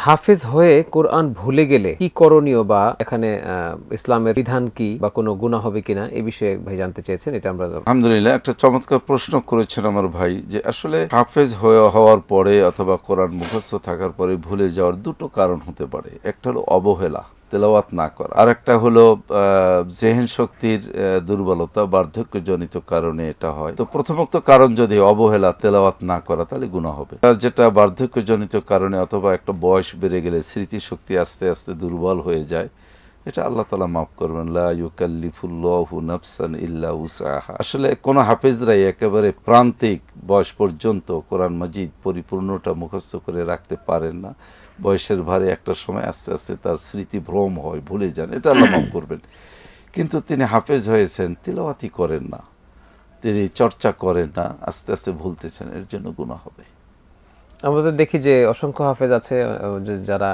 হাফেজ হয়ে কোরআন ভুলে গেলে কি করণীয়, বা এখানে ইসলামের বিধান কি, বা কোনো গুনাহ হবে কিনা, এই বিষয়ে ভাই জানতে চেয়েছেন। এটা আমরা আলহামদুলিল্লাহ, একটা চমৎকার প্রশ্ন করেছেন আমার ভাই, যে আসলে হাফেজ হওয়ার পরে অথবা কোরআন মুখস্থ থাকার পরে ভুলে যাওয়ার দুটো কারণ হতে পারে। একটা হলো অবহেলা, তেলাওয়াত না করা, আর একটা হলো জেহেন শক্তির দুর্বলতা, বার্ধক্যজনিত কারণে এটা হয়। তো প্রথমোক্ত কারণ যদি অবহেলা, তেলাওয়াত না করা, তাহলে গুনাহ হবে। আর যেটা বার্ধক্যজনিত কারণে অথবা একটা বয়স বেড়ে গেলে স্মৃতিশক্তি আস্তে আস্তে দুর্বল হয়ে যায়, এটা আল্লাহ তাআলা মাফ করবেন। লা ইউকাল্লিফুল্লাহু নাফসান ইল্লা উসআহা। আসলে কোন হাফেজরাই একেবারে প্রান্তিক বয়স পর্যন্ত কোরআন মাজিদ পরিপূর্ণটা মুখস্থ করে রাখতে পারেন না। বয়সের ভারে একটা সময় আস্তে আস্তে তার স্মৃতি ভ্রম হয়, ভুলে যান, এটা আল্লাহ মাফ করবেন। কিন্তু তিনি হাফেজ হয়েছেন, তিলাওয়াতই করেন না, তিনি চর্চা করেন না, আস্তে আস্তে ভুলতেছেন, এর জন্য গুনাহ হবে। আমাদের দেখি যে অসংখ্য হাফেজ আছে যারা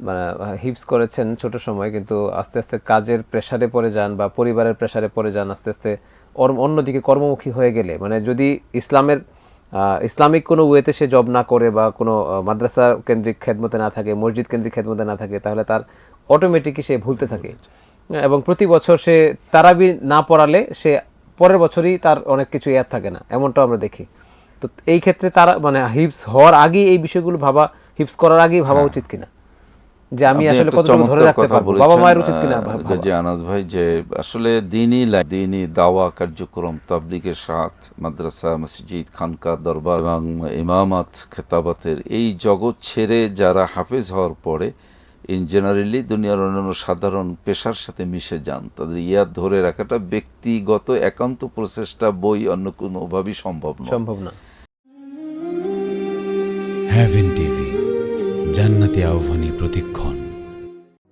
মানে হিফজ করেছেন ছোট সময়, কিন্তু আস্তে আস্তে কাজের প্রেসারে পড়ে যান বা পরিবারের প্রেসারে পড়ে যান, আস্তে আস্তে অন্যদিকে কর্মমুখী হয়ে গেলে, মানে যদি ইসলামিক কোনো ওয়েতে সে জব না করে বা কোনো মাদ্রাসা কেন্দ্রিক খেদমতে না থাকে, মসজিদ কেন্দ্রিক খেদমতে না থাকে, তাহলে তার অটোমেটিকই সে ভুলতে থাকে। এবং প্রতি বছর সে তারাবি না পড়ালে সে পরের বছরই তার অনেক কিছু ইয়াদ থাকে না, এমনটাও আমরা দেখি। তো এই ক্ষেত্রে তারা মানে হিপস হওয়ার আগে এই বিষয়গুলো ভাবা, হিপস করার আগেই ভাবা উচিত কিনা, যে আমি আসলে কতটুকু ধরে রাখতে পারবো, বাবা মায়ের উচিত কিনা গাজী আনাস ভাই, যে আসলে দ্বীনি দাওয়া কার্যক্রম, তাবলীগের সাথ, মাদ্রাসা, মসজিদ, খানকা, দরবার এবং ইমামাত, খেতাবাতের এই জগৎ ছেড়ে যারা হাফেজ হওয়ার পরে ইন জেনারেলি দুনিয়ার অন্যান্য সাধারণ পেশার সাথে মিশে যান, তাদের ইয়াদ ধরে রাখাটা ব্যক্তিগত একান্ত প্রচেষ্টা বই অন্য কোনোভাবেই সম্ভব না। হেভেন টিভি, জান্নাতি আহ্বানী প্রতিক্ষণ।